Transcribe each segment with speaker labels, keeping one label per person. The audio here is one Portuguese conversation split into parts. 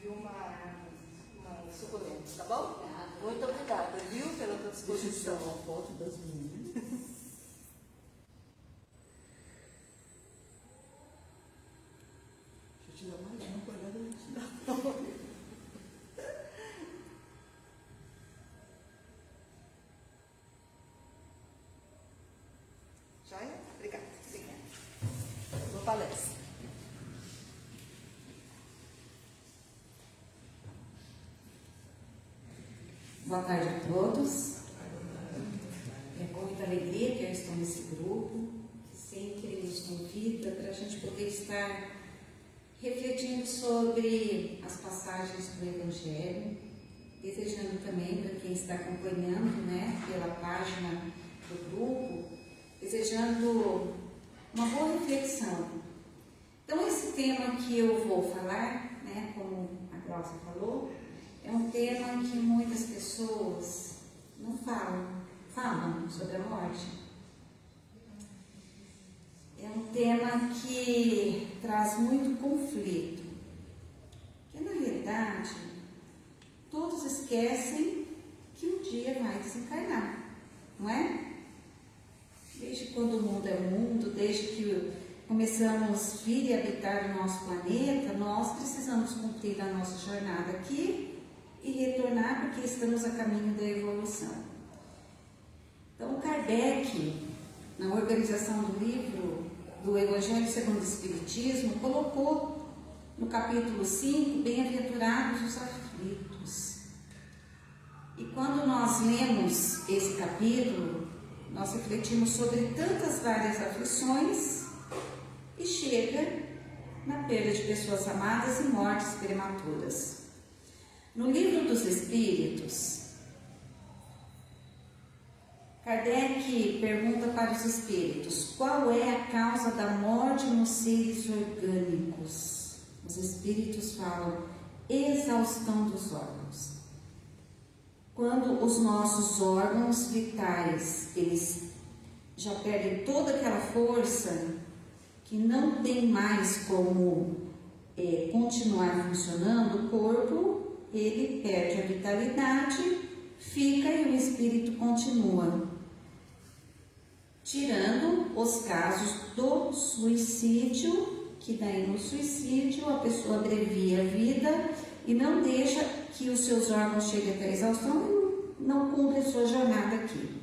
Speaker 1: e uma suculenta, tá bom? Muito obrigada, viu, pela tua disposição.
Speaker 2: Deixa eu tirar uma foto das meninas. Deixa eu tirar mais uma para garantir.
Speaker 1: Joia? Obrigada. Obrigada. Boa palestra.
Speaker 3: Boa tarde a todos. É com muita alegria que eu estou nesse grupo, que sempre nos convida para a gente poder estar refletindo sobre as passagens do Evangelho, desejando também para quem está acompanhando, pela página do grupo, desejando uma boa reflexão. Então, esse tema que eu vou falar, como a Glaucia falou, é um tema que muitas pessoas não falam sobre a morte. É um tema que traz muito conflito, que na realidade todos esquecem que um dia vai desencarnar, não é? Desde quando o mundo é mundo, desde que começamos a vir e habitar o nosso planeta, nós precisamos cumprir a nossa jornada aqui e retornar, porque estamos a caminho da evolução. Então, Kardec, na organização do livro do Evangelho segundo o Espiritismo, colocou no capítulo 5, bem-aventurados os aflitos. E quando nós lemos esse capítulo, nós refletimos sobre tantas várias aflições e chega na perda de pessoas amadas e mortes prematuras. No Livro dos Espíritos, Kardec pergunta para os espíritos: qual é a causa da morte nos seres orgânicos? Os espíritos falam: exaustão dos órgãos. Quando os nossos órgãos vitais, eles já perdem toda aquela força, que não tem mais como continuar funcionando, o corpo ele perde a vitalidade, fica e o espírito continua. Tirando os casos do suicídio, que daí no suicídio a pessoa abrevia a vida e não deixa que os seus órgãos cheguem até a exaustão e não cumpre a sua jornada aqui.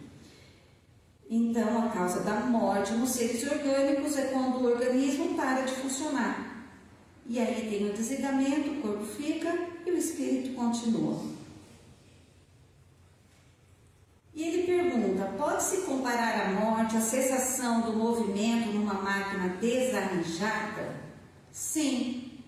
Speaker 3: Então, a causa da morte nos seres orgânicos é quando o organismo para de funcionar. E aí tem o desligamento, o corpo fica e o espírito continua. E ele pergunta: pode-se comparar a morte à cessação do movimento numa máquina desarranjada? Sim,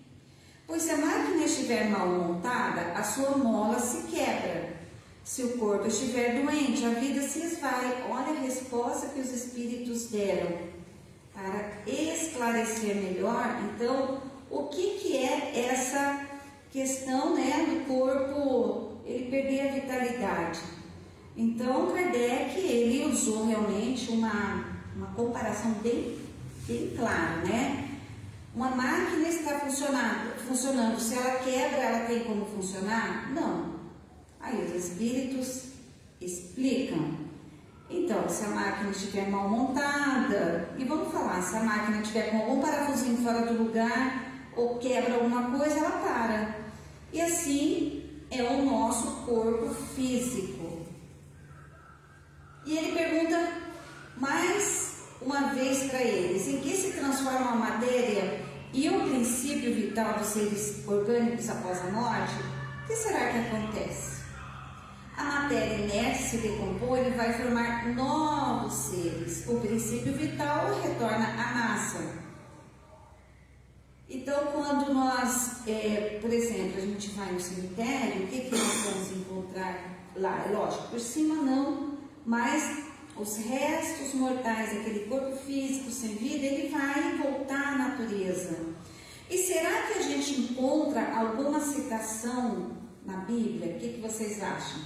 Speaker 3: pois se a máquina estiver mal montada, a sua mola se quebra. Se o corpo estiver doente, a vida se esvai. Olha a resposta que os espíritos deram para esclarecer melhor, então, o que é essa questão do corpo ele perder a vitalidade. Então, Kardec ele usou realmente uma comparação bem clara, Uma máquina está funcionando, se ela quebra, ela tem como funcionar? Não. Aí os espíritos explicam. Então, se a máquina estiver mal montada, e vamos falar, se a máquina estiver com algum parafusinho fora do lugar, ou quebra alguma coisa, ela para. E assim é o nosso corpo físico. E ele pergunta mais uma vez para eles: em que se transforma a matéria e o princípio vital dos seres orgânicos após a morte? O que será que acontece? A matéria inerte se decompõe e vai formar novos seres. O princípio vital retorna à massa. Então, quando nós, por exemplo, a gente vai no cemitério, o que nós vamos encontrar lá? É lógico, por cima não, mas os restos mortais daquele corpo físico sem vida, ele vai voltar à natureza. E será que a gente encontra alguma citação na Bíblia? O que vocês acham?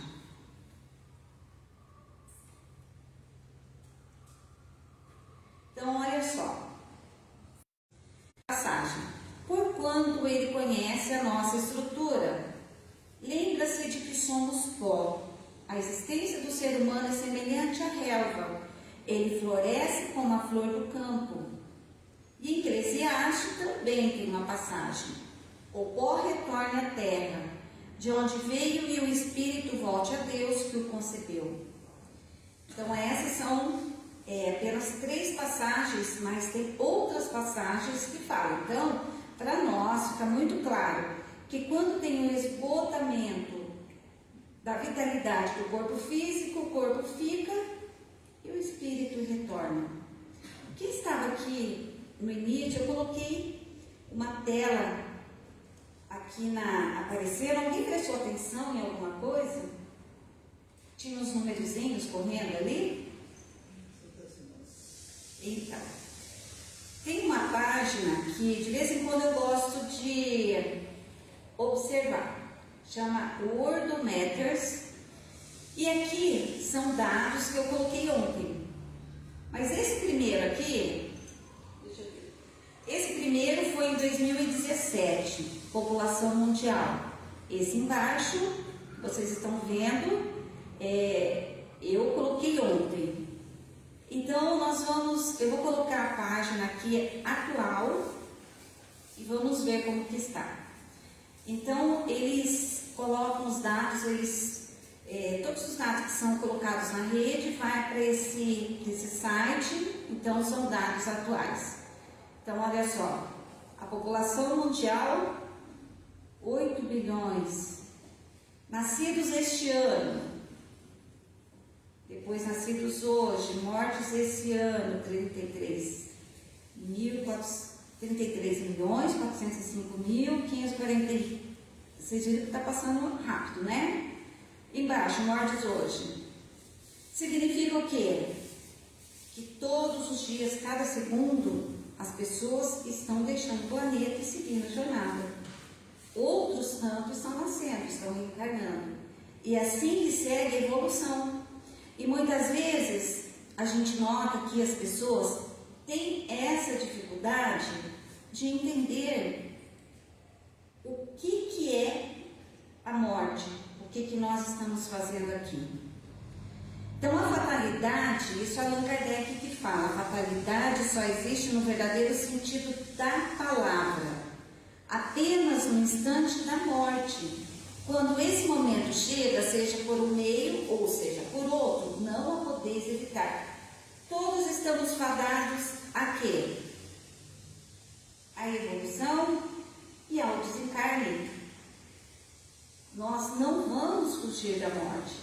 Speaker 3: Então, olha só. Passagem. Por quanto ele conhece a nossa estrutura. Lembra-se de que somos pó. A existência do ser humano é semelhante à relva. Ele floresce como a flor do campo. E em Eclesiastes também tem uma passagem. O pó retorne à terra, de onde veio, e o espírito volte a Deus que o concebeu. Então essas são apenas 3 passagens, mas tem outras passagens que falam. Então, para nós fica muito claro que quando tem um esgotamento da vitalidade do corpo físico, o corpo fica e o espírito retorna. Quem estava aqui no início, eu coloquei uma tela aqui apareceram. Alguém prestou atenção em alguma coisa? Tinha uns numerozinhos correndo ali? Então, tem uma página que de vez em quando eu gosto de observar. Chama Wordometers. E aqui são dados que eu coloquei ontem. Mas esse primeiro aqui, esse primeiro foi em 2017, população mundial. Esse embaixo, vocês estão vendo, eu coloquei ontem. Então, eu vou colocar a página aqui atual e vamos ver como que está. Então, eles colocam os dados, todos os dados que são colocados na rede vai para esse site, então são dados atuais. Então, olha só, a população mundial, 8 bilhões, nascidos este ano, depois nascidos hoje, mortes esse ano, 33 milhões, 405 mil, 540. Vocês viram que está passando rápido, né? Embaixo, mortes hoje. Significa o quê? Que todos os dias, cada segundo, as pessoas estão deixando o planeta e seguindo a jornada. Outros tantos estão nascendo, estão reencarnando. E assim que segue a evolução. E muitas vezes a gente nota que as pessoas têm essa dificuldade de entender o que é a morte, o que nós estamos fazendo aqui. Então a fatalidade, isso é Allan Kardec que fala, a fatalidade só existe no verdadeiro sentido da palavra, apenas no instante da morte. Quando esse momento chega, seja por um meio ou seja por outro, não a podeis evitar. Todos estamos fadados a quê? A evolução e ao desencarne. Nós não vamos fugir da morte.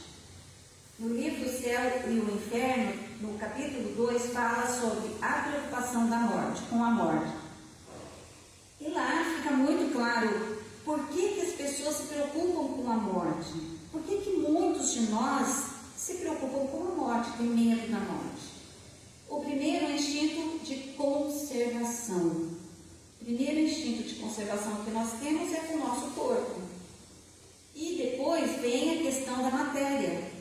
Speaker 3: No livro O Céu e o Inferno, no capítulo 2, fala sobre a preocupação da morte, com a morte. E lá fica muito claro por que as pessoas se preocupam com a morte. Por que muitos de nós se preocupam com a morte, têm medo da morte? O primeiro é o instinto de conservação. O primeiro instinto de conservação que nós temos é com o nosso corpo. E depois vem a questão da matéria.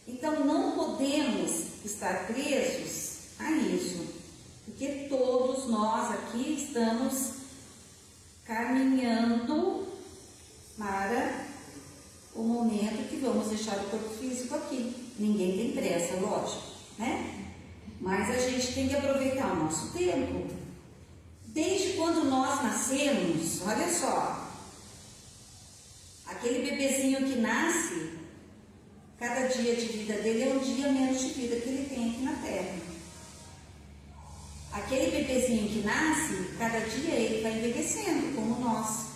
Speaker 3: Então não podemos estar presos a isso, porque todos nós aqui estamos caminhando para o momento que vamos deixar o corpo físico aqui. Ninguém tem pressa, lógico, né? Mas a gente tem que aproveitar o nosso tempo. Desde quando nós nascemos, olha só, aquele bebezinho que nasce, cada dia de vida dele é um dia menos de vida que ele tem aqui na Terra. Aquele bebezinho que nasce, cada dia ele vai envelhecendo, como nós.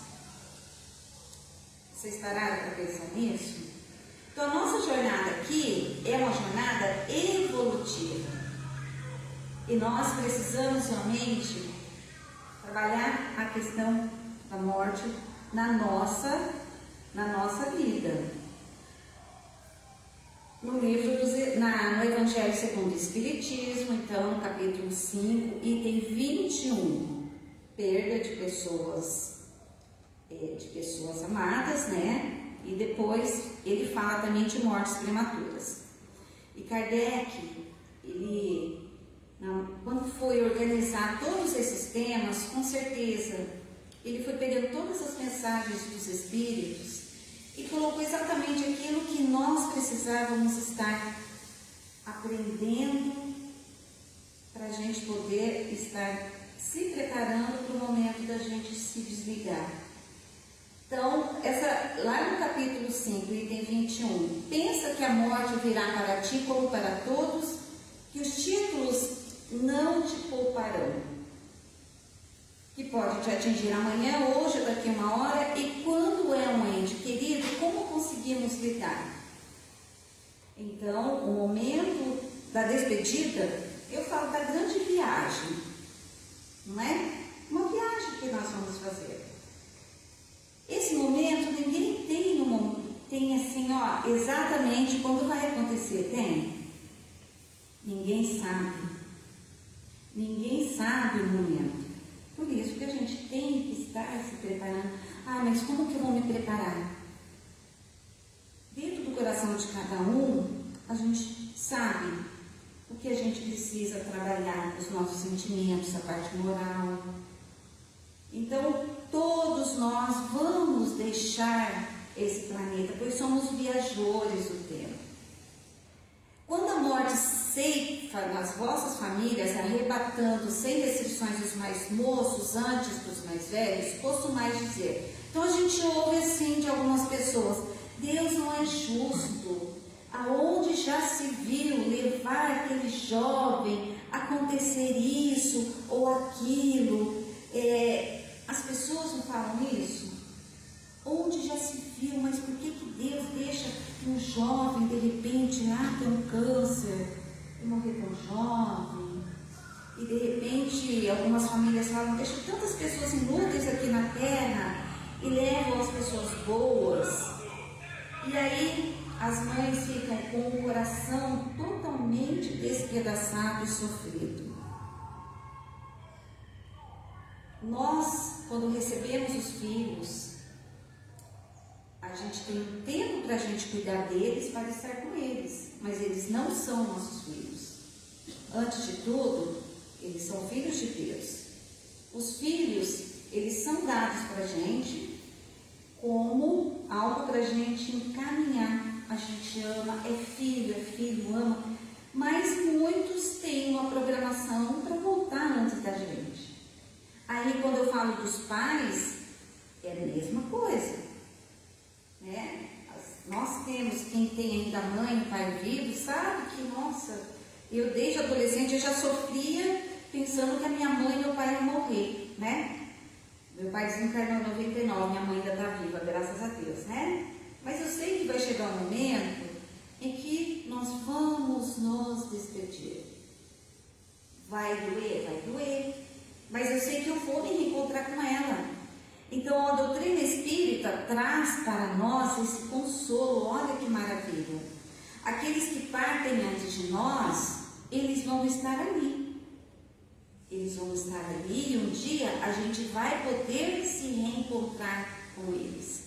Speaker 3: Vocês pararam para pensar nisso? Então a nossa jornada aqui é uma jornada evolutiva. E nós precisamos realmente trabalhar a questão da morte na nossa vida. No livro, no Evangelho segundo o Espiritismo, então, no capítulo 5, item 21, perda de pessoas amadas, né? E depois ele fala também de mortes prematuras. E Kardec, quando foi organizar todos esses temas, com certeza ele foi pegando todas as mensagens dos Espíritos e colocou exatamente aquilo que nós precisávamos estar aprendendo para a gente poder estar se preparando para o momento da gente se desligar. Então, lá no capítulo 5, item 21, pensa que a morte virá para ti como para todos, que os títulos não te pouparão, que pode te atingir amanhã, hoje, daqui a uma hora, e quando é um ente querido, como conseguimos lidar? Então, o momento da despedida, eu falo da grande viagem, não é? Uma viagem que nós vamos fazer. Esse momento ninguém tem assim, ó, exatamente quando vai acontecer, tem? Ninguém sabe. Ninguém sabe o momento. Por isso que a gente tem que estar se preparando. Ah, mas como que eu vou me preparar? Dentro do coração de cada um, a gente sabe o que a gente precisa trabalhar, os nossos sentimentos, a parte moral. Então, todos nós vamos deixar esse planeta, pois somos viajores do tempo. Quando a morte ceifa nas vossas famílias, arrebatando sem restrições os mais moços antes dos mais velhos, costumais dizer. Então a gente ouve assim de algumas pessoas: Deus não é justo. Aonde já se viu levar aquele jovem, acontecer isso ou aquilo? As pessoas não falam isso? Onde já se viu, mas por que Deus deixa um jovem, de repente, ter um câncer e morrer tão jovem? E de repente, algumas famílias falam, deixa tantas pessoas inúteis aqui na terra e levam as pessoas boas. E aí, as mães ficam com o coração totalmente despedaçado e sofrido. Nós, quando recebemos os filhos, a gente tem um tempo para a gente cuidar deles, para estar com eles, mas eles não são nossos filhos. Antes de tudo, eles são filhos de Deus. Os filhos, eles são dados para a gente como algo para a gente encaminhar. A gente ama, é filho, ama, mas muitos têm uma programação para voltar antes da gente. Aí, quando eu falo dos pais, é a mesma coisa, né? Nós temos, quem tem ainda mãe e pai vivo, sabe que, nossa, eu desde adolescente eu já sofria pensando que a minha mãe e meu pai iam morrer, né? Meu pai desencarnou em 99, minha mãe ainda está viva, graças a Deus, né? Mas eu sei que vai chegar um momento em que nós vamos nos despedir. Vai doer, mas eu sei que eu vou me reencontrar com ela. Então a doutrina espírita traz para nós esse consolo. Olha que maravilha. Aqueles que partem antes de nós, eles vão estar ali. Eles vão estar ali e um dia a gente vai poder se reencontrar com eles.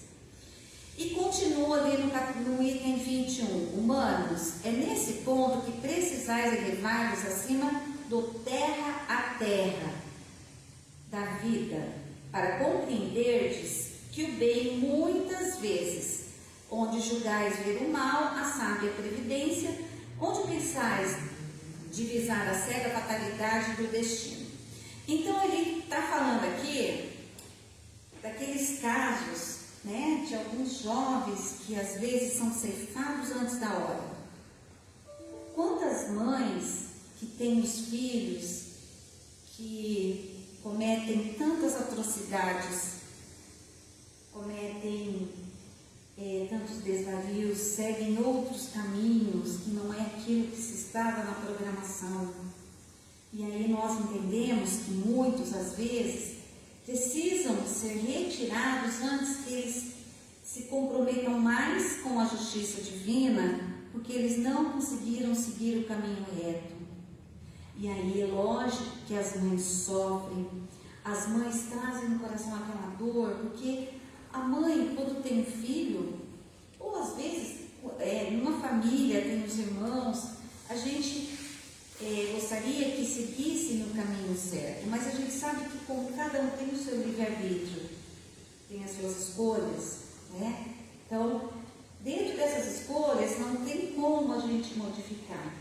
Speaker 3: E continua ali no item 21. Humanos, é nesse ponto que precisais elevar-vos acima do terra a terra da vida, para compreenderdes que o bem muitas vezes, onde julgais ver o mal, a sábia previdência, onde pensais divisar a cega fatalidade do destino. Então ele está falando aqui daqueles casos, né, de alguns jovens que às vezes são ceifados antes da hora. Quantas mães que têm os filhos que cometem tantas atrocidades, cometem tantos desvarios, seguem outros caminhos que não é aquilo que se estava na programação. E aí nós entendemos que muitos, às vezes, precisam ser retirados antes que eles se comprometam mais com a justiça divina, porque eles não conseguiram seguir o caminho reto. E aí é lógico que as mães sofrem, as mães trazem no coração aquela dor, porque a mãe, quando tem um filho, ou às vezes numa família tem os irmãos, a gente gostaria que seguissem no caminho certo, mas a gente sabe que como cada um tem o seu livre-arbítrio, tem as suas escolhas, né? Então, dentro dessas escolhas, não tem como a gente modificar.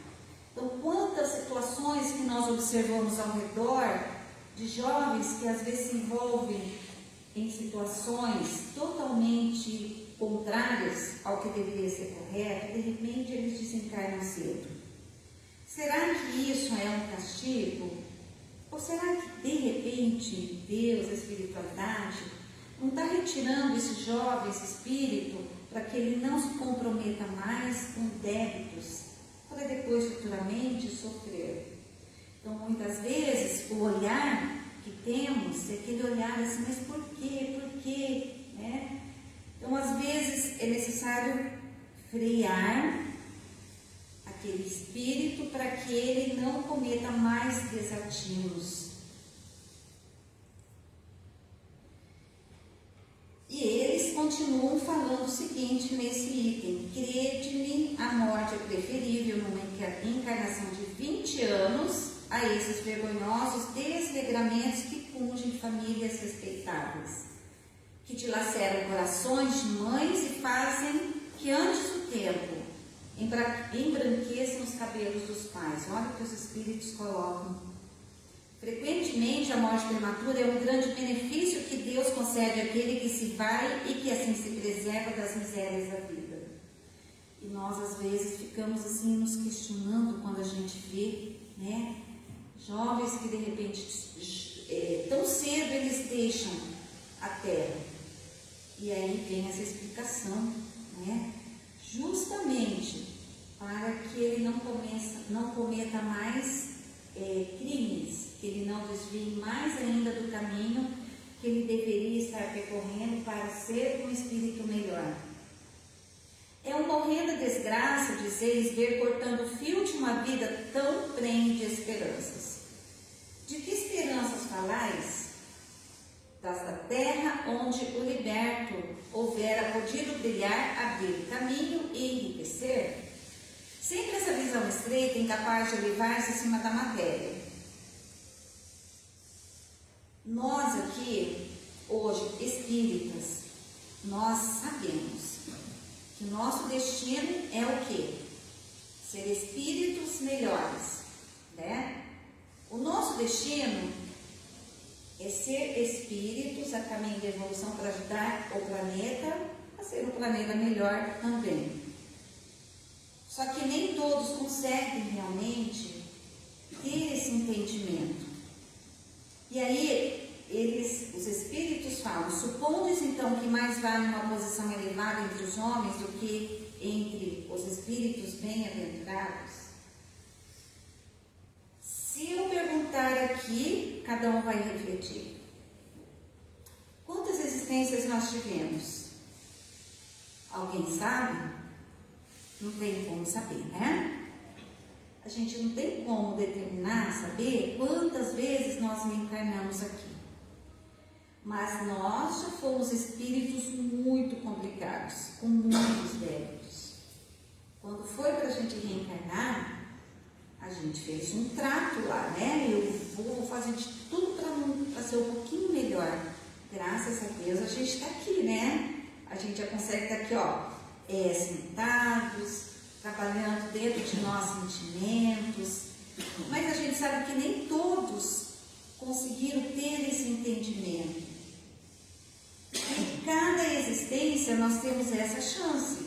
Speaker 3: Então, quantas situações que nós observamos ao redor de jovens que às vezes se envolvem em situações totalmente contrárias ao que deveria ser correto, de repente eles desencarnam cedo. Será que isso é um castigo? Ou será que de repente Deus, a espiritualidade, não está retirando esse jovem, esse espírito, para que ele não se comprometa mais com débitos, para depois futuramente sofrer? Então, muitas vezes, o olhar que temos é aquele olhar assim, mas por quê? Por quê? Né? Então, às vezes, é necessário frear aquele espírito para que ele não cometa mais desatinos. E eles continuam falando o seguinte nesse item: crede-me, a morte é preferível numa encarnação de 20 anos a esses vergonhosos desregramentos que pungem famílias respeitáveis, que dilaceram corações de mães e fazem que antes do tempo embranqueçam os cabelos dos pais. Olha o que os espíritos colocam. Frequentemente a morte prematura é um grande benefício que Deus concede àquele que se vai e que assim se preserva das misérias da vida. E nós às vezes ficamos assim nos questionando quando a gente vê, né, jovens que de repente tão cedo eles deixam a terra. E aí vem essa explicação, né? Justamente para que ele não cometa mais crimes, que ele não desvie mais ainda do caminho que ele deveria estar percorrendo para ser um espírito melhor. É uma horrenda desgraça, dizeis, ver cortando o fio de uma vida tão plena de esperanças. De que esperanças falais? Das da terra onde o liberto houvera podido brilhar, abrir o caminho e enriquecer? Sempre essa visão estreita, incapaz de elevar-se acima da matéria. Nós aqui, hoje, espíritas, nós sabemos que o nosso destino é o quê? Ser espíritos melhores, né? O nosso destino é ser espíritos a caminho da evolução para ajudar o planeta a ser um planeta melhor também. Só que nem todos conseguem realmente ter esse entendimento. E aí, os espíritos falam: supondes então que mais vale uma posição elevada entre os homens do que entre os espíritos bem-aventurados? Se eu perguntar aqui, cada um vai refletir. Quantas existências nós tivemos? Alguém sabe? Não tem como saber, né? A gente não tem como determinar, saber quantas vezes nós reencarnamos aqui. Mas nós já fomos espíritos muito complicados, com muitos débitos. Quando foi para a gente reencarnar, a gente fez um trato lá, né? Eu vou fazer de tudo para ser um pouquinho melhor. Graças a Deus a gente está aqui, né? A gente já consegue estar aqui, ó, sentados, trabalhando dentro de nossos sentimentos. Mas a gente sabe que nem todos conseguiram ter esse entendimento. Em cada existência nós temos essa chance.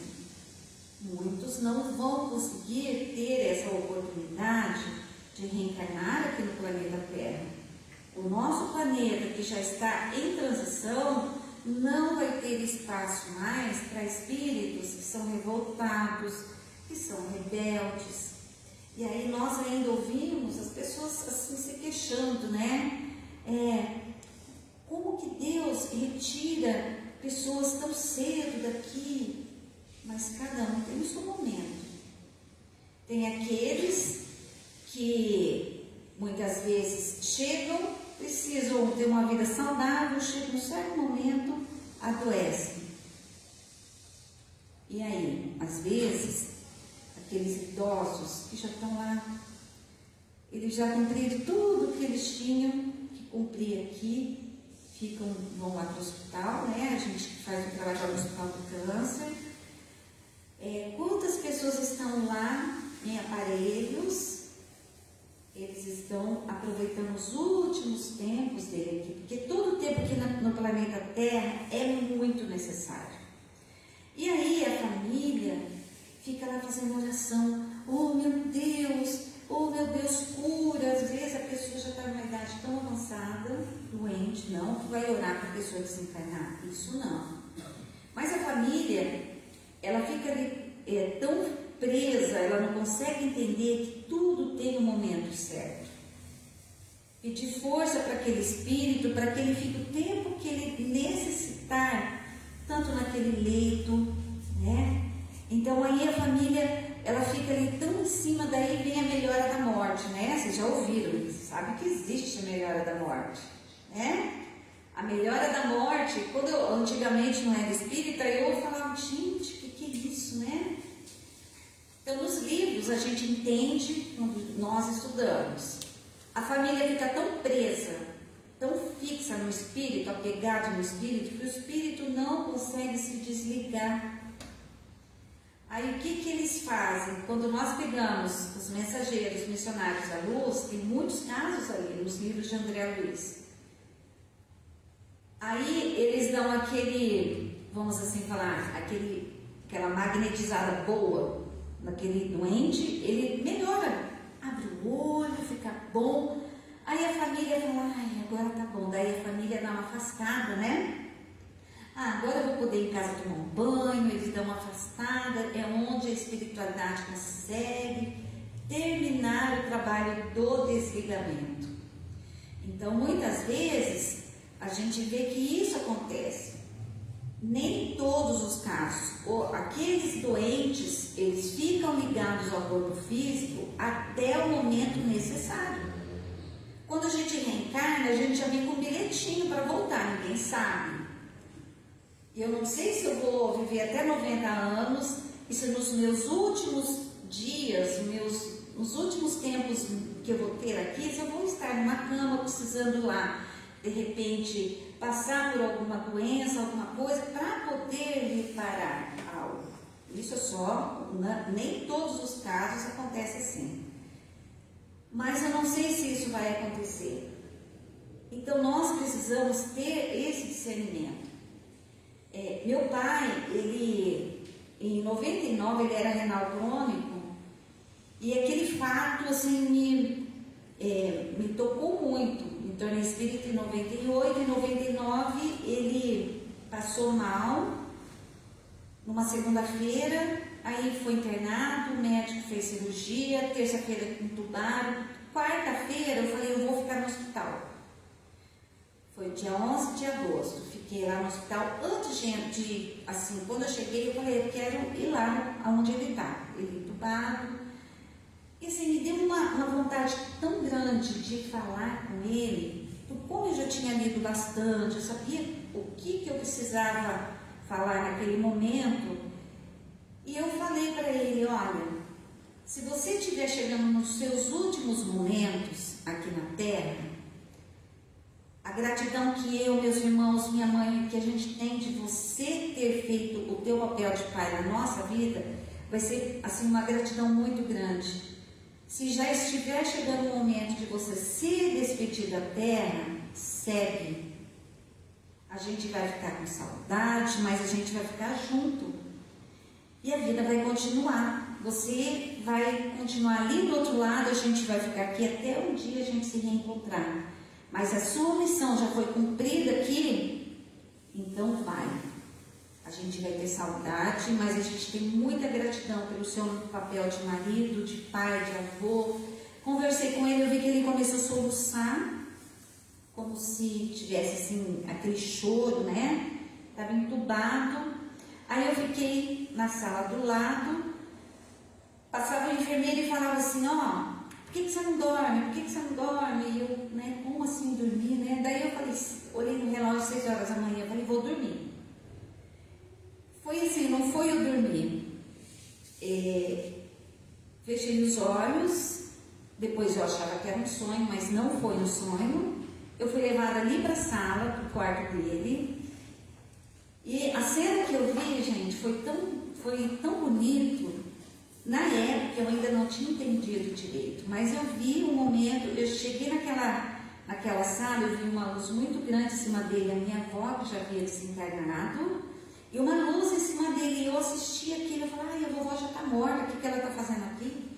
Speaker 3: Muitos não vão conseguir ter essa oportunidade de reencarnar aqui no planeta Terra. O nosso planeta, que já está em transição, não vai ter espaço mais para espíritos que são revoltados, que são rebeldes. E aí nós ainda ouvimos as pessoas assim se queixando, né? Como que Deus retira pessoas tão cedo daqui? Mas cada um tem o seu momento. Tem aqueles que muitas vezes chegam, precisam ter uma vida saudável, chegam em um certo momento, adoecem. E aí, às vezes, aqueles idosos que já estão lá eles já cumpriram tudo que eles tinham que cumprir aqui, vão lá para o hospital, né? A gente faz um trabalho no Hospital do Câncer. Quantas pessoas estão lá em aparelhos? Eles estão aproveitando os últimos tempos dele aqui, porque todo o tempo aqui no planeta Terra é muito necessário. E aí a família fica lá fazendo oração: oh meu Deus, cura. Às vezes a pessoa já está numa idade tão avançada, doente, não que vai orar para a pessoa desencarnar, isso não. Mas a família, ela fica ali tão presa, ela não consegue entender que tudo tem um momento certo. Pedir força para aquele espírito, para que ele fique o tempo que ele necessitar, tanto naquele leito, né? Então aí a família, ela fica ali tão em cima, daí vem a melhora da morte, né? Vocês já ouviram, sabem que existe a melhora da morte, né? A melhora da morte, quando eu antigamente não era espírita, eu falava, gente, o que é isso, né? Então, nos livros a gente entende, quando nós estudamos, a família fica tão presa, tão fixa no espírito, apegada no espírito, que o espírito não consegue se desligar. Aí o que eles fazem? Quando nós pegamos os mensageiros missionários da luz, tem muitos casos ali nos livros de André Luiz. Aí eles dão aquele, vamos assim falar, aquela magnetizada boa naquele doente, ele melhora, abre o olho, fica bom. Aí a família fala, ai, agora tá bom. Daí a família dá uma afastada, né? Agora eu vou poder ir em casa tomar um banho. Eles dão uma afastada, é onde a espiritualidade consegue terminar o trabalho do desligamento. Então, muitas vezes, a gente vê que isso acontece. Nem todos os casos, aqueles doentes, eles ficam ligados ao corpo físico até o momento necessário. Quando a gente reencarna, a gente já vem com um bilhetinho para voltar, ninguém sabe. Eu não sei se eu vou viver até 90 anos e se nos meus últimos dias, nos últimos tempos que eu vou ter aqui, se eu vou estar numa cama precisando lá, de repente, passar por alguma doença, alguma coisa, para poder reparar algo. Isso é só, nem todos os casos acontece assim. Mas eu não sei se isso vai acontecer. Então, nós precisamos ter esse discernimento. Meu pai, em 99, ele era renal crônico, e aquele fato, assim, me tocou muito. Me tornei espírita em 98, em 99 ele passou mal, numa segunda-feira, aí foi internado, o médico fez cirurgia, terça-feira entubaram, quarta-feira eu falei, eu vou ficar no hospital. Foi dia 11 de agosto, fiquei lá no hospital. Antes de assim, quando eu cheguei, eu falei, eu quero ir lá onde ele está. Ele entubado. E assim, me deu uma vontade tão grande de falar com ele. Como eu já tinha lido bastante, eu sabia o que eu precisava falar naquele momento. E eu falei para ele, olha, se você estiver chegando nos seus últimos momentos aqui na Terra, a gratidão que eu, meus irmãos, minha mãe, que a gente tem de você ter feito o teu papel de pai na nossa vida, vai ser assim uma gratidão muito grande. Se já estiver chegando o momento de você se despedir da Terra, segue. A gente vai ficar com saudade, mas a gente vai ficar junto. E a vida vai continuar. Você vai continuar ali do outro lado, a gente vai ficar aqui até um dia a gente se reencontrar. Mas a sua missão já foi cumprida aqui, então vai. A gente vai ter saudade, mas a gente tem muita gratidão pelo seu papel de marido, de pai, de avô. Conversei com ele, eu vi que ele começou a soluçar, como se tivesse assim, aquele choro, né? Estava entubado. Aí eu fiquei na sala do lado, passava o enfermeiro e falava assim, ó, por que você não dorme? Por que você não dorme? E eu, né, como assim dormir, né? Daí eu falei, olhei no relógio 6 horas da manhã, falei, vou dormir. Foi assim, não foi eu dormir. Fechei os olhos, Depois eu achava que era um sonho, mas não foi um sonho. Eu fui levada ali para a sala, para o quarto dele. E a cena que eu vi, gente, foi tão bonito. Na época eu ainda não tinha entendido direito, mas eu vi um momento, eu cheguei naquela sala, eu vi uma luz muito grande em cima dele, a minha avó que já havia desencarnado, e uma luz em cima dele, e eu assisti aquilo, eu falei, ai, a vovó já está morta, o que ela está fazendo aqui?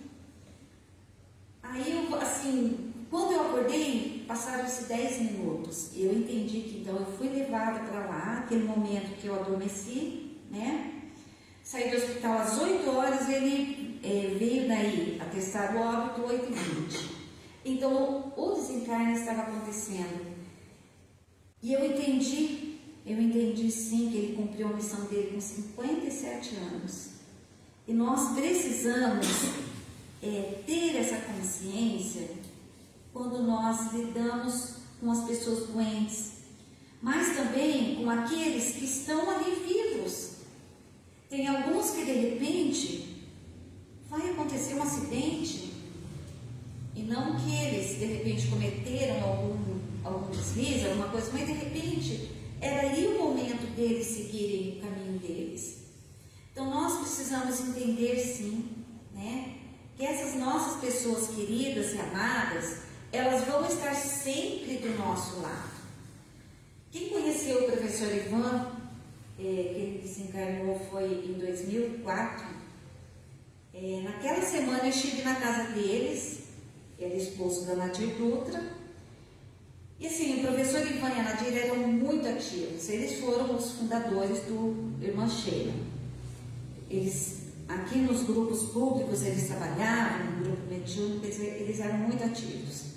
Speaker 3: Aí eu, assim, quando eu acordei, passaram-se 10 minutos, e eu entendi que então eu fui levada para lá, aquele momento que eu adormeci, né? Saí do hospital às 8 horas, ele veio daí, atestar o óbito 8h20. Então, o desencarne estava acontecendo. E eu entendi sim que ele cumpriu a missão dele com 57 anos. E nós precisamos ter essa consciência quando nós lidamos com as pessoas doentes, mas também com aqueles que estão ali vivos. Tem alguns que de repente vai acontecer um acidente e não que eles de repente cometeram algum deslize, alguma coisa, mas de repente era ali o momento deles seguirem o caminho deles. Então nós precisamos entender sim, né, que essas nossas pessoas queridas e amadas, elas vão estar sempre do nosso lado. Quem conheceu o professor Ivan, que ele desencarnou foi em 2004, naquela semana eu estive na casa deles, ele é esposo da Nadir Dutra, e assim, o professor Ivan e a Nadir eram muito ativos, eles foram os fundadores do Irmã Sheila. Eles, aqui nos grupos públicos, eles trabalhavam, no grupo mediúnico, eles eram muito ativos.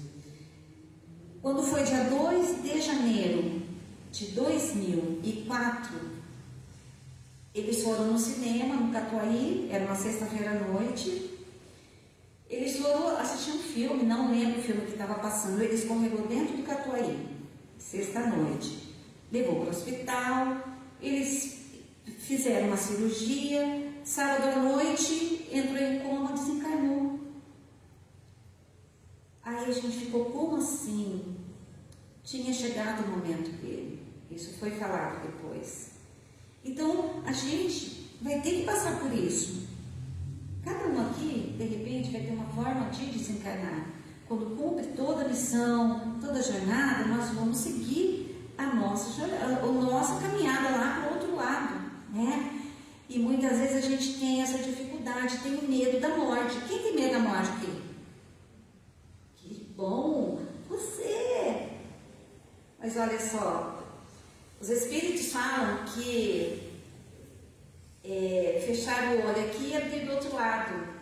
Speaker 3: Quando foi dia 2 de janeiro de 2004, eles foram no cinema, no Catuaí, era uma sexta-feira à noite. Eles foram assistir um filme, não lembro o filme que estava passando, ele escorregou dentro do Catuaí, sexta-noite. Levou para o hospital, eles fizeram uma cirurgia, sábado à noite, entrou em coma, desencarnou. Aí a gente ficou, como assim? Tinha chegado o momento dele, isso foi falado depois. Então, a gente vai ter que passar por isso. Cada um aqui, de repente, vai ter uma forma de desencarnar. Quando cumpre toda a missão, toda a jornada, nós vamos seguir a nossa caminhada lá para o outro lado, né? E muitas vezes a gente tem essa dificuldade, tem o medo da morte. Quem tem medo da morte aqui? Que bom! Você! Mas olha só, os espíritos falam que fechar o olho aqui e abrir do outro lado.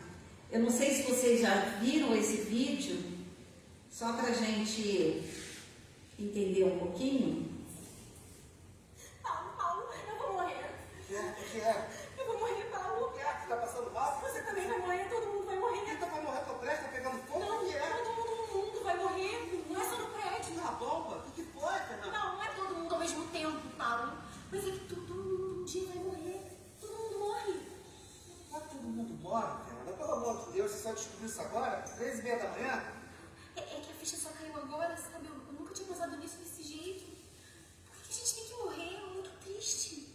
Speaker 3: Eu não sei se vocês já viram esse vídeo, só para a gente entender um pouquinho.
Speaker 4: Paulo, eu vou morrer.
Speaker 2: O que é?
Speaker 4: Eu vou morrer, Paulo.
Speaker 2: O que é? Você tá passando mal?
Speaker 4: Você também vai morrer, todo mundo vai morrer.
Speaker 2: Quem tá pra morrer? Tua prédio tá pegando fogo?
Speaker 4: Não,
Speaker 2: O que é?
Speaker 4: todo mundo vai morrer. Não é só no prédio.
Speaker 2: Na bomba? O que foi, Fernanda?
Speaker 4: Não é todo mundo ao mesmo tempo, Paulo. Mas é que todo mundo um dia vai morrer. Todo mundo morre.
Speaker 2: Não é que todo mundo morre, Fernanda? Pelo amor de Deus, você só descobriu isso agora? 3h30 da manhã?
Speaker 4: É que a ficha só caiu agora, sabe? Eu nunca tinha pensado nisso desse jeito. Por que a gente tem que morrer? É muito triste.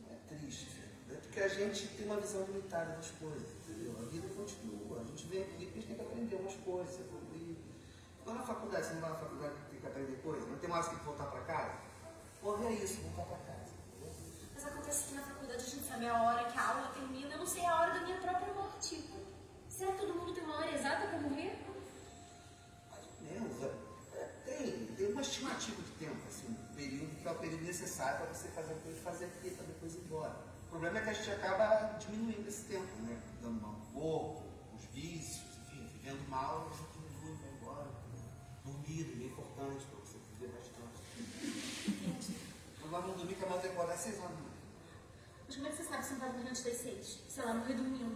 Speaker 2: Não é triste, Fernanda. É porque a gente tem uma visão limitada das coisas, entendeu? A vida continua. A gente vem aqui porque a gente tem que aprender umas coisas, evoluir. Vai na faculdade, você não vai na faculdade que tem que aprender coisas? Não tem mais que voltar pra casa? Morrer é isso, voltar pra casa. Entendeu?
Speaker 4: Mas acontece que na faculdade a gente sabe a hora que a aula termina. Eu não sei a hora da minha própria morte. Será que todo mundo tem uma hora exata para morrer?
Speaker 2: Mais ou menos. Tem uma estimativa de tempo, assim, um período que é o período necessário para você fazer o que tem que fazer aqui, para depois ir embora. O problema é que a gente acaba diminuindo esse tempo, né? Dando mal no corpo, os vícios, enfim, vivendo mal, a gente diminui, vai embora. Dormir é importante para você viver bastante. Quando nós não dormir, que é mais decorar 6 horas.
Speaker 4: Mas como é que você sabe que você não vai dormir antes das 6? Sei lá, morrer dormindo.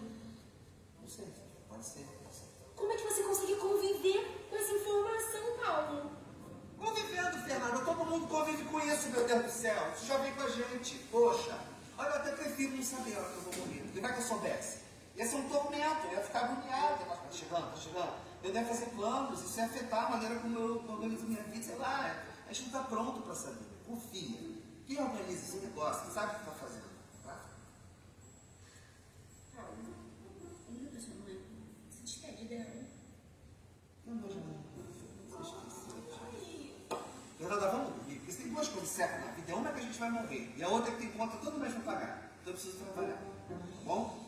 Speaker 2: Não sei, pode ser.
Speaker 4: Como é que você consegue conviver com essa informação, Paulo?
Speaker 2: Convivendo, Fernanda, todo mundo convive com isso, meu Deus do céu. Isso já vem com a gente. Poxa, olha, eu até prefiro não saber a hora que eu vou morrer. Porque vai que eu soubesse. Ia ser um tormento, eu ia ficar agoniado. Tá chegando. eu devo fazer planos, isso é afetar a maneira como eu organizo minha vida, sei lá, a gente não está pronto para saber, confia. Quem organiza esse negócio, quem sabe o que está fazendo, tá?
Speaker 4: Paulo, liga pra sua mãe. Se despede dela.
Speaker 2: Não, já não. Esqueci. Fernanda, vamos dormir, porque se tem duas coisas certas na vida, uma é que a gente vai morrer, e a outra é que tem conta todo mês para pagar. Então eu preciso trabalhar. Tá bom?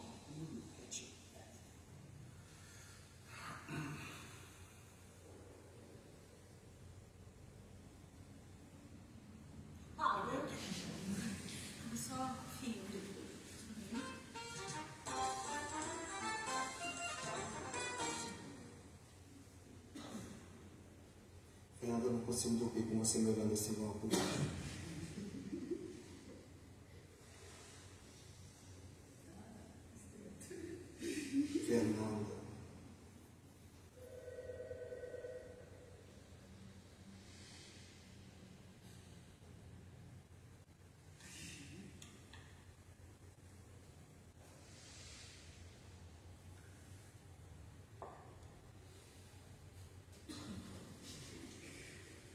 Speaker 4: Paulo, eu só filho.
Speaker 2: Fernanda, eu não consigo dormir com você me olhando assim igual por Fernanda.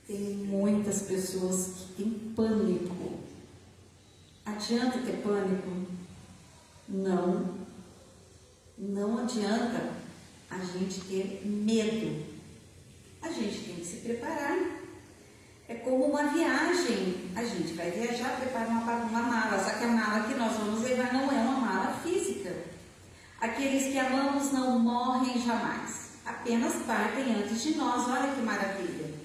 Speaker 3: Tem muitas pessoas que têm pânico. Adianta ter pânico? Não. Não adianta a gente ter medo. A gente tem que se preparar. É como uma viagem. A gente vai viajar, prepara uma mala, só que a mala que nós vamos levar não é uma mala física. Aqueles que amamos não morrem jamais, apenas partem antes de nós. Olha que maravilha!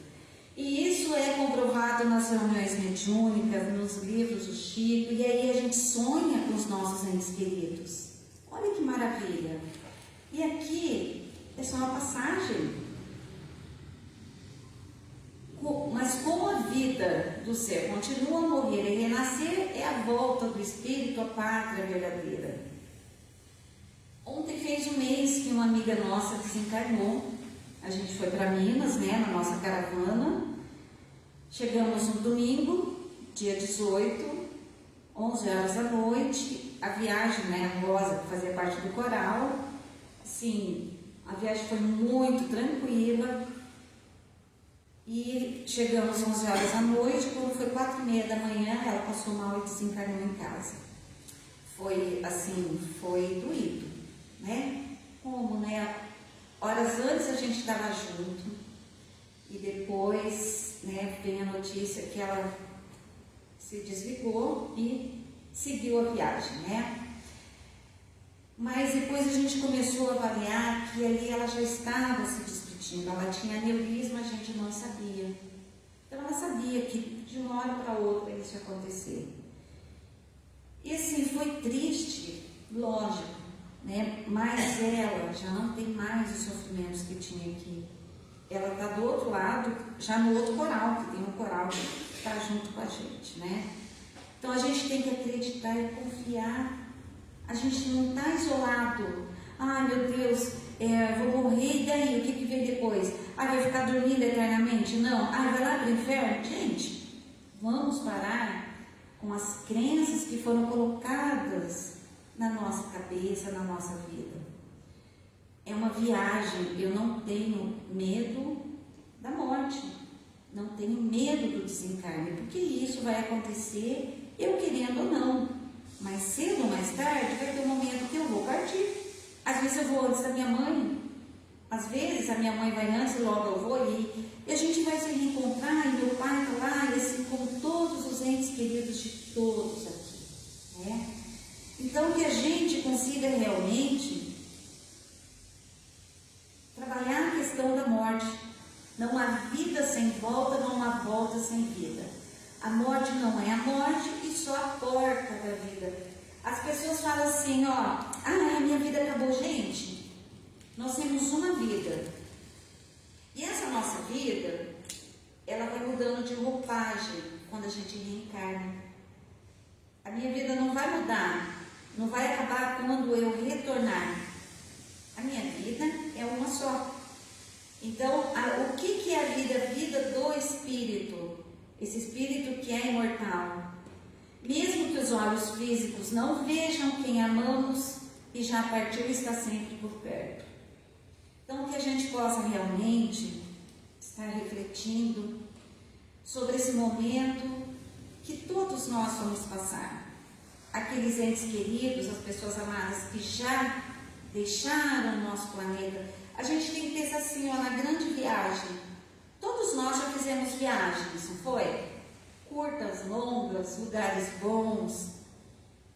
Speaker 3: E isso é comprovado nas reuniões mediúnicas, nos livros do Chico, e aí a gente sonha com os nossos entes queridos. Olha que maravilha! E aqui é só uma passagem. Mas como a vida do ser continua a morrer e renascer, é a volta do espírito à pátria verdadeira. Ontem fez um mês que uma amiga nossa desencarnou. A gente foi para Minas, né, na nossa caravana. Chegamos no domingo, dia 18, 11 horas da noite. A viagem, né, a Rosa, que fazia parte do coral, sim, a viagem foi muito tranquila. E chegamos 11 horas da noite, quando foi 4h30 da manhã, ela passou mal e desencarnou em casa. Foi assim, foi doído, né? Como, né? Horas antes a gente estava junto e depois, né, vem a notícia que ela se desligou e seguiu a viagem, né? Mas depois a gente começou a avaliar que ali ela já estava se despedindo, ela tinha aneurisma, a gente não sabia. Então ela sabia que de uma hora para outra isso ia acontecer. E assim, foi triste, lógico, né? Mas ela já não tem mais os sofrimentos que tinha aqui. Ela está do outro lado, já no outro coral, que tem um coral que está junto com a gente, né? Então a gente tem que acreditar e confiar. A gente não está isolado. Ai, meu Deus, vou morrer, e daí? O que vem depois? Vai ficar dormindo eternamente? Não. Vai lá para o inferno? Gente, vamos parar com as crenças que foram colocadas na nossa cabeça, na nossa vida. É uma viagem. Eu não tenho medo da morte. Não tenho medo do desencarne, porque isso vai acontecer, eu querendo ou não. Mais cedo ou mais tarde vai ter um momento que eu vou partir. Às vezes eu vou antes da minha mãe, às vezes a minha mãe vai antes e logo eu vou, e a gente vai se reencontrar, e meu pai está lá, e assim como todos os entes queridos de todos aqui, né? Então que a gente consiga realmente trabalhar a questão da morte. Não há vida sem volta, não há volta sem vida. A morte não é a morte e só a porta da vida. As pessoas falam assim, a minha vida acabou. Gente, nós temos uma vida. E essa nossa vida, ela vai mudando de roupagem quando a gente reencarna. A minha vida não vai mudar, não vai acabar quando eu retornar. A minha vida é uma só. Então, o que é a vida? A vida do Espírito. Esse Espírito que é imortal. Mesmo que os olhos físicos não vejam quem amamos e já partiu e está sempre por perto. Então, que a gente possa realmente estar refletindo sobre esse momento que todos nós vamos passar. Aqueles entes queridos, as pessoas amadas que já deixaram o nosso planeta. A gente tem que pensar assim, ó, na grande viagem. Todos nós já fizemos viagens, não foi? Curtas, longas, lugares bons.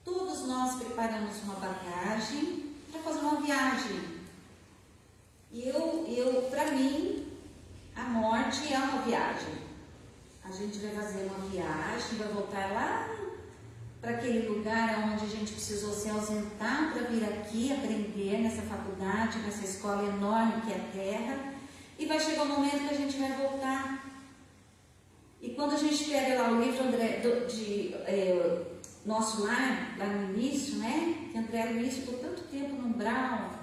Speaker 3: Todos nós preparamos uma bagagem para fazer uma viagem. E para mim, a morte é uma viagem. A gente vai fazer uma viagem, vai voltar lá para aquele lugar onde a gente precisou se ausentar para vir aqui aprender nessa faculdade, nessa escola enorme que é a Terra, e vai chegar o momento que a gente vai voltar. E quando a gente pega lá o livro Nosso Lar, lá no início, né, que André Luiz ficou tanto tempo no umbral,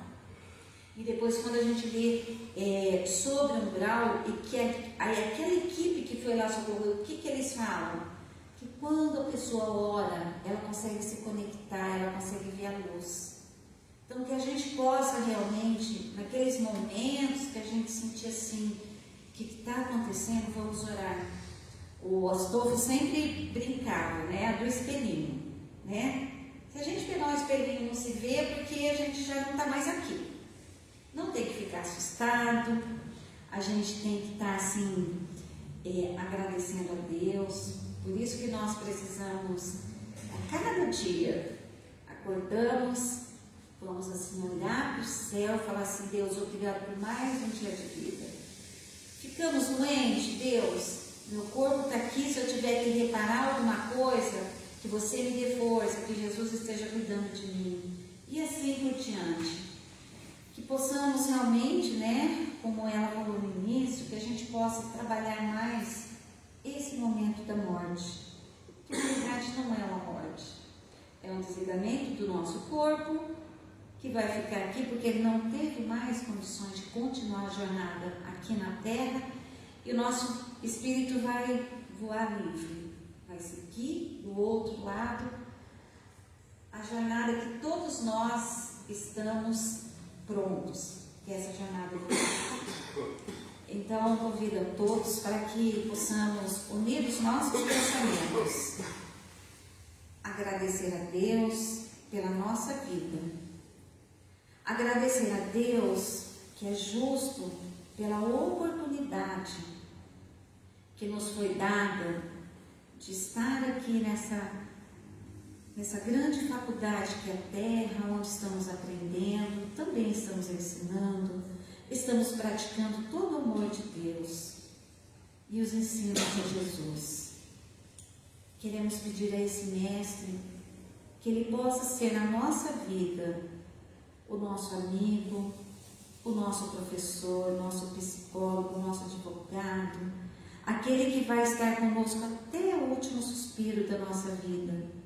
Speaker 3: e depois quando a gente lê sobre o umbral, e que aquela equipe que foi lá socorrer, o que eles falam? Que quando a pessoa ora, ela consegue se conectar, ela consegue ver a luz. Então, que a gente possa realmente, naqueles momentos que a gente sentir assim, o que está acontecendo, vamos orar. O Astolfo sempre brincava, né, do espelhinho, né? Se a gente pegar um espelhinho e não se vê, é porque a gente já não está mais aqui. Não tem que ficar assustado, a gente tem que estar assim, agradecendo a Deus. Por isso que nós precisamos, a cada dia, acordamos, vamos assim olhar para o céu, falar assim, Deus, obrigado por mais um dia de vida. Ficamos doentes, Deus, meu corpo está aqui, se eu tiver que reparar alguma coisa, que você me dê força, que Jesus esteja cuidando de mim. E assim por diante. Que possamos realmente, né, como ela falou no início, que a gente possa trabalhar mais esse momento da morte, que na verdade não é uma morte, é um desligamento do nosso corpo, que vai ficar aqui porque ele não teve mais condições de continuar a jornada aqui na Terra, e o nosso espírito vai voar livre, vai seguir do outro lado a jornada que todos nós estamos prontos, que é essa jornada de Deus. Então, convido a todos para que possamos unir os nossos pensamentos, agradecer a Deus pela nossa vida, agradecer a Deus que é justo pela oportunidade que nos foi dada de estar aqui nessa grande faculdade que é a Terra, onde estamos aprendendo, também estamos ensinando, estamos praticando todo o amor de Deus e os ensinos de Jesus. Queremos pedir a esse Mestre que Ele possa ser na nossa vida o nosso amigo, o nosso professor, o nosso psicólogo, o nosso advogado, aquele que vai estar conosco até o último suspiro da nossa vida.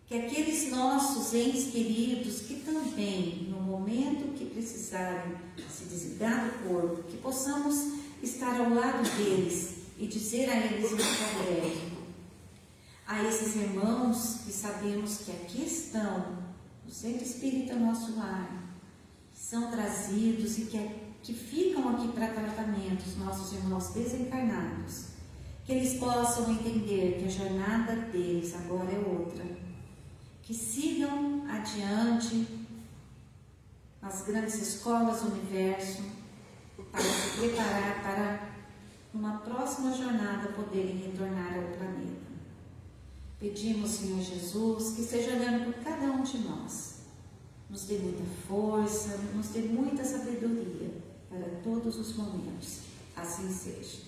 Speaker 3: Que aqueles nossos entes queridos que também, no momento que precisarem se desligar do corpo, que possamos estar ao lado deles e dizer a eles muito breve, a esses irmãos que sabemos que aqui estão, no Centro Espírita Nosso Lar, que são trazidos e que ficam aqui para tratamento, os nossos irmãos desencarnados, que eles possam entender que a jornada deles agora é outra, que sigam adiante nas grandes escolas do universo para se preparar para, numa próxima jornada, poderem retornar ao planeta. Pedimos, Senhor Jesus, que esteja olhando por cada um de nós, nos dê muita força, nos dê muita sabedoria para todos os momentos. Assim seja.